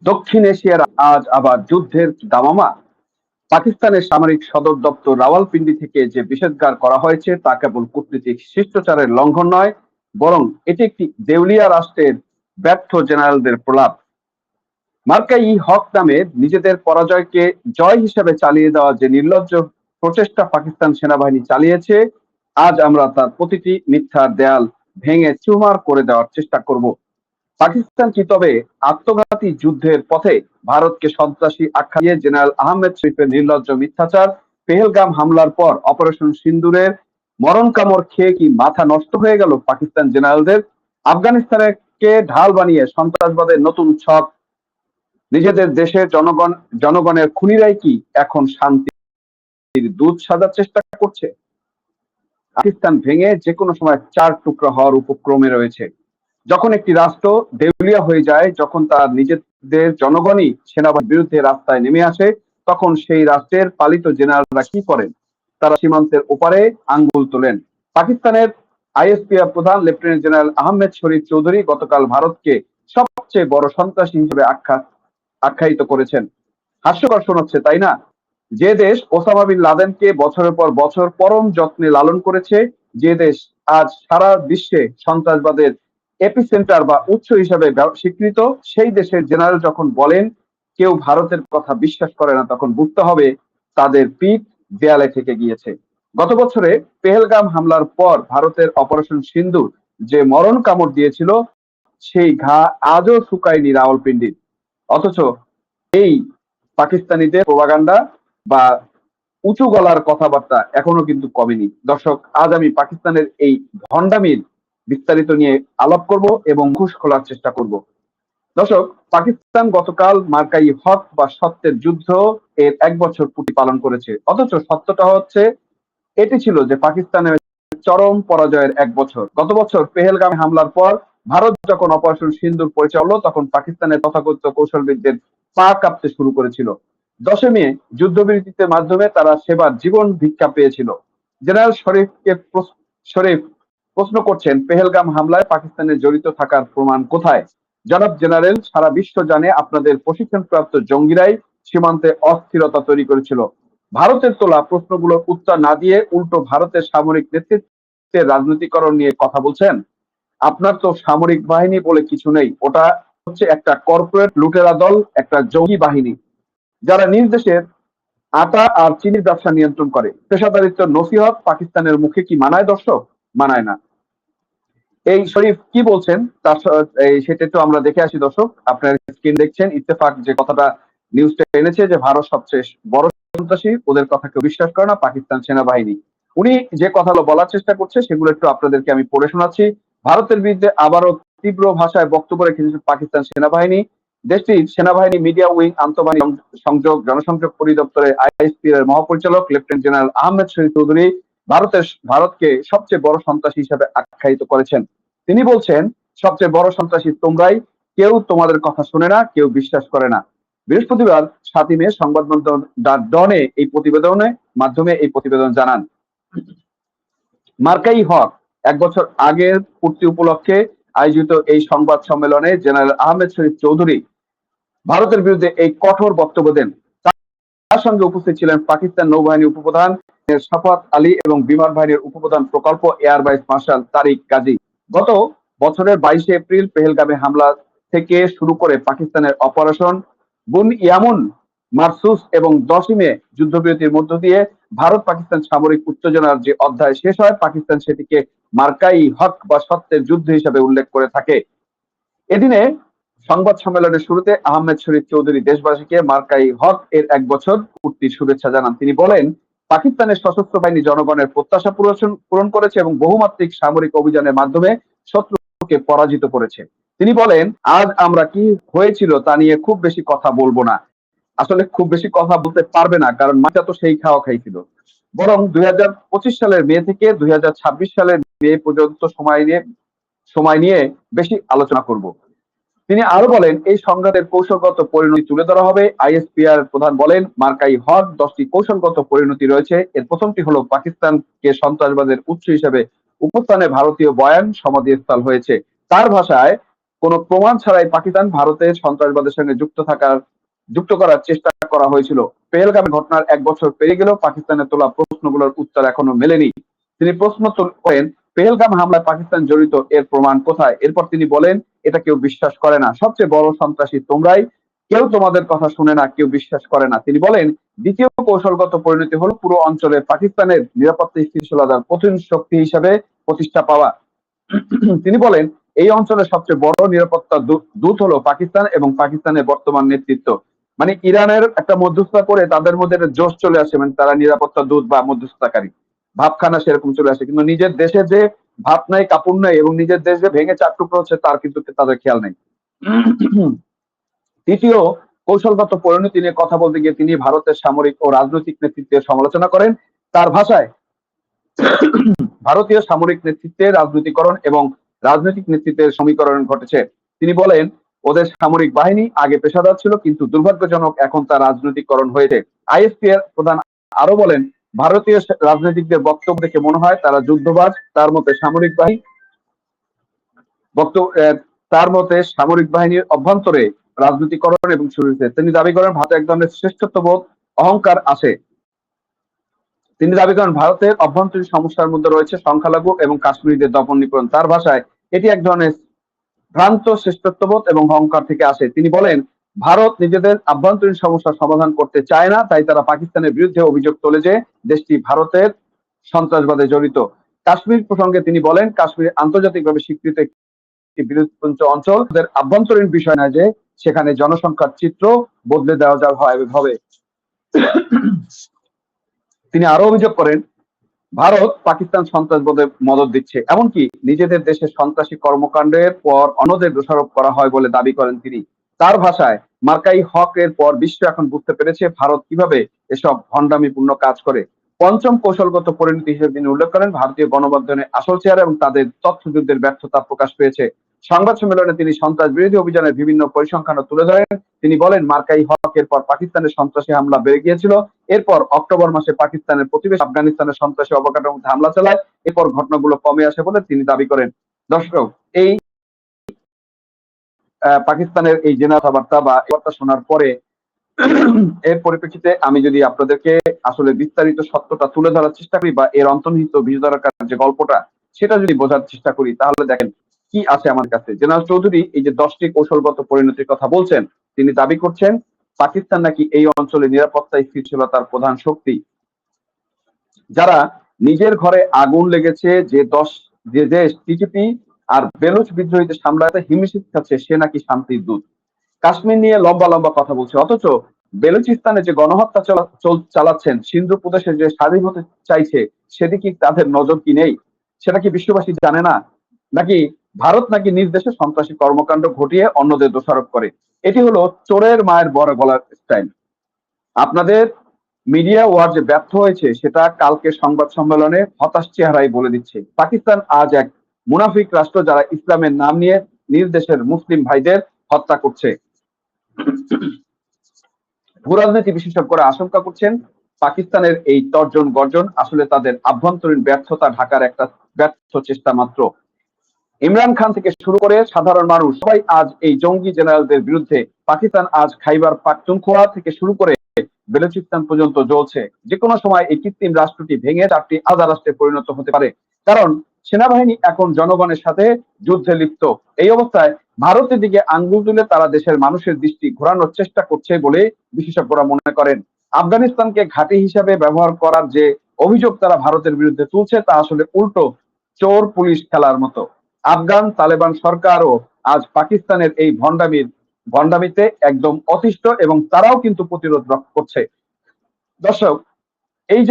দক্ষিণ এশিয়ার আজ আবার যুদ্ধের দামামা। পাকিস্তানের সামরিক সদর দপ্তর রাওয়ালপিন্ডি থেকে যে নিষেধাজ্ঞা করা হয়েছে তা কেবল কূটনৈতিক শিষ্টাচারের লঙ্ঘন নয়, বরং এটি একটি দেউলিয়া রাষ্ট্রের ব্যর্থ জেনারেলদের প্রলাপ। মার্কা-ই-হক নামে নিজেদের পরাজয়কে জয় হিসেবে চালিয়ে দেওয়া যে নির্লজ্জ প্রচেষ্টা পাকিস্তান সেনাবাহিনী চালিয়েছে, আজ আমরা তার প্রতিটি মিথ্যার দেয়াল ভেঙে চুরমার করে দেওয়ার চেষ্টা করব। পাকিস্তান কি তবে আত্মঘাতী যুদ্ধের পথে ভারতকে সন্ত্রাসী আখ্যা দিয়ে জেনারেল আহমেদ শরীফের নির্লজ্জ মিথ্যাচার, পেহেলগাম হামলার পর অপারেশন সিন্দুরের মরণ কামড় খেয়ে কি মাথা নষ্ট হয়ে গেল পাকিস্তান জেনারেলদের? আফগানিস্তানকে ঢাল বানিয়ে সন্ত্রাসবাদের নতুন ছক নিজেদের দেশের জনগণের খুনিরাই কি এখন শান্তির দূত সাজার চেষ্টা করছে? পাকিস্তান ভেঙে যে কোনো সময় চার টুকরা হওয়ার উপক্রমে রয়েছে। যখন একটি রাষ্ট্র দেউলিয়া হয়ে যায়, যখন তার নিজেদের জনগণই সেনাবাহিনীর বিরুদ্ধে রাস্তায় নেমে আসে, তখন সেই রাষ্ট্রের পালিত জেনারেলরা কি করেন? তারা সীমান্তের ওপারে আঙ্গুল তোলেন। পাকিস্তানের আইএসপিআর প্রধান লেফটেন্যান্ট জেনারেল আহমেদ শরীফ চৌধুরী গতকাল ভারতকে সবচেয়ে বড় সন্ত্রাসী হিসেবে আখ্যায়িত করেছেন। হাস্যকর শোনাচ্ছে, তাই না? যে দেশ ওসামা বিন লাদেনকে বছরের পর বছর পরম যত্নে লালন করেছে, যে দেশ আজ সারা বিশ্বে সন্ত্রাসবাদের এপিসেন্টার বা উৎস হিসেবে স্বীকৃত, সেই দেশের জেনারেল যখন বলেন কেউ ভারতের কথা বিশ্বাস করে না, তখন বুঝতে হবে তাদের পিঠ দেয়ালে ঠেকে গিয়েছে। গত বছরে পেহেলগাম হামলার পর ভারতের অপারেশন সিন্দুর যে মরণ কামড় দিয়েছিল, সেই ঘা আজও শুকায়নি রাওয়ালপিন্ডির। অথচ এই পাকিস্তানিদের প্রোপাগান্ডা বা উঁচু গলার কথাবার্তা এখনো কিন্তু কমেনি। দর্শক, আজ আমি পাকিস্তানের এই ভণ্ডামির বিস্তারিত নিয়ে আলাপ করব এবং মুখোশ খোলার চেষ্টা করব। দর্শক, পাকিস্তান গতকাল মার্কা-ই-হক বা সত্যের যুদ্ধ এর 1 বছর পূর্তি পালন করেছে। অথচ সত্যটা হচ্ছে এটি ছিল যে পাকিস্তানের চরম পরাজয়ের 1 বছর। গত বছর পেহেলগামে হামলার পর ভারত যখন অপারেশন সিন্দুর পরিচালনা, তখন পাকিস্তানের তথাকথিত কৌশলবিদদের পা কাঁপতে শুরু করেছিল। 10 মে যুদ্ধবিরতির মাধ্যমে তারা সেবার জীবন ভিক্ষা পেয়েছিল। জেনারেল শরীফ প্রশ্ন করছেন, পেহেলগাম হামলায় পাকিস্তানের জড়িত থাকার প্রমাণ কোথায়? জনাব জেনারেল, সারা বিশ্ব জানে আপনাদের প্রশিক্ষণপ্রাপ্ত জঙ্গিরাই সীমান্তে অস্থিরতা তৈরি করেছিল। ভারতের তোলা প্রশ্নগুলোর উত্তর না দিয়ে উল্টো ভারতের সামরিক নেতৃত্বের রাজনীতিকরণ নিয়ে কথা বলছেন। আপনার তো সামরিক বাহিনী বলে কিছু নেই, ওটা হচ্ছে একটা কর্পোরেট লুটেরা দল, একটা জঙ্গি বাহিনী, যারা নিজ দেশের আটা আর চিনির ব্যবসা নিয়ন্ত্রণ করে। পেশাদারিত্ব নসিহত পাকিস্তানের মুখে কি মানায় দর্শক? মানায় না। এই শরীফ কি বলছেন তার সেটা একটু আমরা দেখে আসি। দর্শক, আপনার স্ক্রিন দেখছেন, ইত্তেফাক যে কথাটা নিউজটা এনেছে যে ভারত সবচেয়ে বড় সন্ত্রাসী, ওদের কথা কেউ বিশ্বাস করে না পাকিস্তান সেনাবাহিনী। উনি যে কথাগুলো বলার চেষ্টা করছে সেগুলো একটু আপনাদেরকে আমি পড়ে শোনাচ্ছি। ভারতের বিরুদ্ধে আবারও তীব্র ভাষায় বক্তব্য রেখেছে পাকিস্তান সেনাবাহিনী। দেশটির সেনাবাহিনী মিডিয়া উইং আন্তঃবাহিনী জনসংযোগ পরিদপ্তরের আইএসপি এর মহাপরিচালক লেফটেন্যান্ট জেনারেল আহমেদ শরীফ চৌধুরী ভারতকে সবচেয়ে বড় সন্ত্রাসী হিসেবে আখ্যায়িত করেছেন। তিনি বলছেন, সবচেয়ে বড় সন্ত্রাসী তোমরাই, কেউ তোমাদের কথা শোনে না, কেউ বিশ্বাস করে না। বৃহস্পতিবার 7 মে সংবাদ মাধ্যম দ্য ডনে এই প্রতিবেদনের মাধ্যমে এই প্রতিবেদন জানান। মার্কা-ই-হক 1 বছর আগের পূর্তি উপলক্ষে আয়োজিত এই সংবাদ সম্মেলনে জেনারেল আহমেদ শরীফ চৌধুরী ভারতের বিরুদ্ধে এই কঠোর বক্তব্য দেন। তার সঙ্গে উপস্থিত ছিলেন পাকিস্তান নৌবাহিনীর উপপ্রধান শাফাত আলী এবং বিমান বাহিনীর উপপ্রধান প্রকল্প এয়ার ভাইস মার্শাল তারিক গাজী। গত বছরের 22 এপ্রিল পেহেলগামে হামলা থেকে শুরু করে পাকিস্তানের অপারেশন বুন ইয়ামুন মারসুস এবং 10 মে যুদ্ধবিরতির মধ্য দিয়ে ভারত পাকিস্তান সামরিক উত্তেজনার যে অধ্যায় শেষ হয়, পাকিস্তান সেটিকে মার্কা-ই-হক বা সত্যের যুদ্ধ হিসেবে উল্লেখ করে থাকে। এদিনে সংবাদ সম্মেলনের শুরুতে আহমেদ শরীফ চৌধুরী দেশবাসীকে মার্কা-ই-হক এর 1 বছর পূর্তির শুভেচ্ছা জানান। তিনি বলেন, পাকিস্তানের সশস্ত্র বাহিনী জনগণের প্রত্যাশা পূরণ করেছে এবং বহুমাত্রিক সামরিক অভিযানের মাধ্যমে শত্রুকে পরাজিত করেছে। তিনি বলেন, আজ আমরা কি হয়েছিল তা নিয়ে খুব বেশি কথা বলবো না। আসলে খুব বেশি কথা বলতে পারবে না, কারণ মাথা তো সেই খাওয়া খাইছিল। বরং 2025 সালের মে থেকে 2026 সালের মে পর্যন্ত সময় নিয়ে বেশি আলোচনা করব। তিনি আরো বলেন, এই সংঘাতের কৌশলগত পরিণতি তুলে ধরা হবে। আইএসপিআর প্রধান বলেন, মার্কা-ই-হক 10টি কৌশলগত পরিণতি রয়েছে। এর প্রথমটি হলো পাকিস্তানকে সন্ত্রাসবাদের উৎস হিসেবে উপস্থানে ভারতীয় বয়ান সমাধিস্থল হয়েছে। তার ভাষায়, কোনো প্রমাণ ছাড়াই পাকিস্তান ভারতের সন্ত্রাসবাদের সঙ্গে যুক্ত করার চেষ্টা করা হয়েছিল। পেহেলগামের ঘটনার 1 বছর পেরিয়ে গেলেও পাকিস্তানের তোলা প্রশ্নগুলোর উত্তর এখনো মেলেনি। তিনি প্রশ্ন করেন, পেহেলগাম হামলায় পাকিস্তান জড়িত, এর প্রমাণ কোথায়? এরপর তিনি বলেন, এটা কেউ বিশ্বাস করে না, সবচেয়ে বড় সন্ত্রাসী তোমরাই, কেউ তোমাদের কথা শুনে না, কেউ বিশ্বাস করে না। তিনি বলেন, দ্বিতীয় কৌশলগত পরিণতি হলো পুরো অঞ্চলে পাকিস্তানের নিরাপত্তা স্থিতিশীলতার প্রধান শক্তি হিসাবে প্রতিষ্ঠা পাওয়া। তিনি বলেন, এই অঞ্চলের সবচেয়ে বড় নিরাপত্তা দূত হলো পাকিস্তান এবং পাকিস্তানের বর্তমান নেতৃত্ব। মানে ইরানের একটা মধ্যস্থতা করে তাদের মধ্যে একটা জোশ চলে আসে, মানে তারা নিরাপত্তা দূত বা মধ্যস্থতাকারী ভাবখানা সেরকম চলে আসে, কিন্তু নিজের দেশে যে ভাব নাই, কাপড় নাই এবং নিজের দেশ যে ভেঙে চার টুকরো হচ্ছে তার কিন্তু তাদের খেয়াল নেই। তৃতীয় কৌশলগত পরিণতি নিয়ে কথা বলতে গিয়ে তিনি ভারতের সামরিক ও রাজনৈতিক নেতৃত্বের সমালোচনা করেন। তার ভাষায়, ভারতীয় সামরিক নেতৃত্বের রাজনৈতিকরণ এবং রাজনৈতিক নেতৃত্বের সমীকরণ ঘটেছে। তিনি বলেন, ওদের সামরিক বাহিনী আগে পেশাদার ছিল, কিন্তু দুর্ভাগ্যজনক এখন তা রাজনৈতিকরণ হয়েছে। আইএসপি এর প্রধান আরো বলেন, ভারতীয় রাজনৈতিকদের বক্তব্য দেখে মনে হয় তারা যুদ্ধবাজ। তার মতে সামরিক বাহিনীর অভ্যন্তরে রাজনীতিকরণ এবং শুরু হয়েছে। তিনি দাবি করেন ভারতে এক ধরনের শ্রেষ্ঠত্ববোধ, অহংকার আছে। তিনি দাবি করেন ভারতের অভ্যন্তরীণ সমস্যার মধ্যে রয়েছে সংখ্যালঘু এবং কাশ্মীরিদের দমন নিপীড়ন। তার ভাষায়, এটি এক ধরনের ভ্রান্ত শ্রেষ্ঠত্ববোধ এবং অহংকার থেকে আসে। তিনি বলেন, ভারত নিজেদের আভ্যন্তরীণ সমস্যার সমাধান করতে চায় না, তাই তারা পাকিস্তানের বিরুদ্ধে অভিযোগ তোলে যে দেশটি ভারতের সন্ত্রাসবাদে জড়িত। কাশ্মীর প্রসঙ্গে তিনি বলেন, কাশ্মীর আন্তর্জাতিকভাবে স্বীকৃত একটি বিরোধপূর্ণ অঞ্চল, তাদের আভ্যন্তরীণ বিষয় না যে সেখানে জনসংখ্যার চিত্র বদলে দেওয়া হবে। তিনি আরো অভিযোগ করেন, ভারত পাকিস্তান সন্ত্রাসবাদে মদদ দিচ্ছে, এমনকি নিজেদের দেশে সন্ত্রাসী কর্মকাণ্ডের পর অন্যদের দোষারোপ করা হয় বলে দাবি করেন তিনি। তার ভাষায়, মার্কাই হক এর পর বিশ্ব এখন বুঝতে পেরেছে ভারত কিভাবে এসব ভণ্ডামিপূর্ণ কাজ করে। পঞ্চম কৌশলগত পরিণতি হিসেবে তিনি উল্লেখ করেন ভারতীয় গণমাধ্যমে আসল চেহারা এবং তাদের তথ্যযুদ্ধের ব্যর্থতা প্রকাশ পেয়েছে। সংবাদ সম্মেলনে তিনি সন্ত্রাস বিরোধী অভিযানের বিভিন্ন পরিসংখ্যানও তুলে ধরেন। তিনি বলেন, মার্কাই হক এর পর পাকিস্তানের সন্ত্রাসী হামলা বেড়ে গিয়েছিল। এরপর অক্টোবর মাসে পাকিস্তানের প্রতিবেশী আফগানিস্তানের সন্ত্রাসী অবকাঠামোর মধ্যে হামলা চালায়। এরপর ঘটনাগুলো কমে আসে বলে তিনি দাবি করেন। দর্শক, এই পাকিস্তানের এই জেনারেল কথাবার্তা বা বার্তা শোনার পরে এর পরিপ্রেক্ষিতে আমি যদি আপনাদেরকে আসলে বিস্তারিত সত্যটা তুলে ধরার চেষ্টা করি বা এর অন্তর্নিহিত বিজয়কার যে গল্পটা সেটা যদি বোঝার চেষ্টা করি, তাহলে দেখেন কি আছে আমার কাছে। জেনারেল চৌধুরী এই যে 10টি কৌশলগত পরিণতির কথা বলছেন, তিনি দাবি করছেন পাকিস্তান নাকি এই অঞ্চলে নিরাপত্তা স্থিতিশীলতার প্রধান শক্তি। যারা নিজের ঘরে আগুন লেগেছে, যে দেশ টিটিপি আর বেলুচ বিদ্রোহীদের সামলাতে হিমশিম খাচ্ছে, সে নাকি শান্তির দূত। কাশ্মীর নিয়ে লম্বা লম্বা কথা বলছে, অথচ বেলুচিস্তানে যে গণহত্যা চালাচ্ছেন, সিন্ধু প্রদেশে যে স্বাধীন হতে চাইছে, সেদিকে তাদের নজর কি নেই? সেটা কি বিশ্ববাসী জানে না? নাকি ভারত নাকি নিজ দেশে সন্ত্রাসী কর্মকাণ্ড ঘটিয়ে অন্যদের দোষারোপ করে? এটি হলো চোরের মায়ের বড় গলার স্টাইল। আপনাদের মিডিয়া ওয়ার যে ব্যর্থ হয়েছে সেটা কালকে সংবাদ সম্মেলনে হতাশ চেহারাই বলে দিচ্ছে। পাকিস্তান আজ এক মুনাফিক রাষ্ট্র, যারা ইসলামের নাম নিয়ে নিজ দেশের মুসলিম ভাইদের হত্যা করছে। ভূরাজনীতি বিশেষজ্ঞরা আশঙ্কা করছেন পাকিস্তানের এই তর্জন গর্জন আসলে তাদের আভ্যন্তরীণ ব্যর্থতা ঢাকার একটা ব্যর্থ চেষ্টা মাত্র। ইমরান খান থেকে শুরু করে সাধারণ মানুষ সবাই আজ এই জঙ্গি জেনারেলদের বিরুদ্ধে। পাকিস্তান আজ খাইবার পাখতুনখোয়া থেকে শুরু করে বেলুচিস্তান পর্যন্ত জ্বলছে। যে কোনো সময় এই কৃত্রিম রাষ্ট্রটি ভেঙে 4টি আলাদা রাষ্ট্রে পরিণত হতে পারে, কারণ সেনাবাহিনী এখন জনগণের সাথে যুদ্ধে লিপ্ত। এই অবস্থায় ভারতের দিকে আঙ্গুল তুলে তারা দেশের মানুষের দৃষ্টি ঘোরানোর চেষ্টা করছে বলে বিশেষজ্ঞরা মনে করেন। আফগানিস্তানকে ঘাঁটি হিসাবে ব্যবহার করার যে অভিযোগ তারা ভারতের বিরুদ্ধে তুলছে, তা আসলে উল্টো চোর পুলিশ খেলার মতো। আফগান তালেবান সরকারও আজ পাকিস্তানের এই ভণ্ডামিতে একদম অতিষ্ঠ এবং তারাও কিন্তু প্রতিরোধ করছে। দর্শক, এই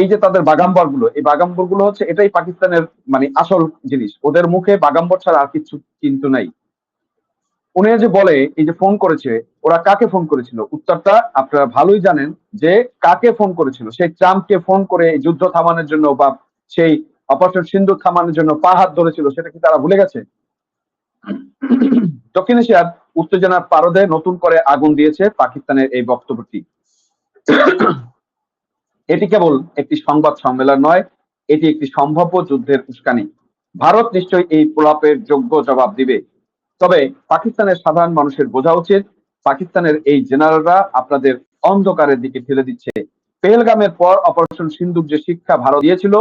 যে তাদের বাগাম্বর গুলো, এই বাগাম্বর গুলো হচ্ছে এটাই পাকিস্তানের মানে আসল জিনিস। ওদের মুখে বাগাম্বর ছাড়া আর কিছু কিন্তু নাই। উনি যে বলে এই যে ফোন করেছে, ওরা কাকে ফোন করেছিল? উত্তরটা আপনারা ভালোই জানেন যে কাকে ফোন করেছিল। সেই ট্রাম্পকে ফোন করে যুদ্ধ থামানোর জন্য বা সেই অপারেশন সিন্দুর থামানোর জন্য পা হাত ধরেছিল, সেটা কি তারা ভুলে গেছে? দক্ষিণ এশিয়ার উত্তেজনার পারদে নতুন করে আগুন দিয়েছে পাকিস্তানের এই বক্তব্যটি। এটি কেবল একটি সংবাদ সম্মেলন নয়, এটি একটি সম্ভাব্য যুদ্ধের উস্কানি। ভারত নিশ্চয়ই এই প্রলাপের যোগ্য জবাব দিবে। তবে পাকিস্তানের সাধারণ মানুষের বোঝা উচিত, পাকিস্তানের এই জেনারেলরা আপনাদের অন্ধকারের দিকে ঠেলে দিচ্ছে। পেহেলগামের পর অপারেশন সিন্দুক যে শিক্ষা ভারত দিয়েছিল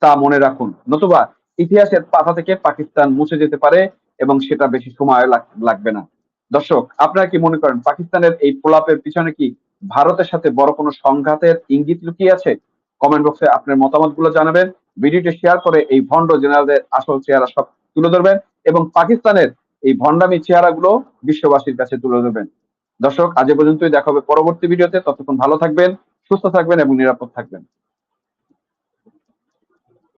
তা মনে রাখুন, নতুবা ইতিহাসের পাতা থেকে পাকিস্তান মুছে যেতে পারে এবং সেটা বেশি সময় লাগবে না। দর্শক, আপনারা কি মনে করেন পাকিস্তানের এই প্রলাপের পিছনে কি ভারতের সাথে বড় কোনো সংঘাতের ইঙ্গিত লুকিয়ে আছে? কমেন্ট বক্সে আপনার মতামতগুলো জানাবেন। ভিডিওটি শেয়ার করে এই ভণ্ড জেনারেলদের আসল চেহারা সব তুলে ধরবেন এবং পাকিস্তানের এই ভণ্ডামি চেহারাগুলো বিশ্ববাসীর কাছে তুলে ধরবেন। দর্শক, আজ এ পর্যন্তই, দেখা হবে পরবর্তী ভিডিওতে। ততক্ষণ ভালো থাকবেন, সুস্থ থাকবেন এবং নিরাপদ থাকবেন।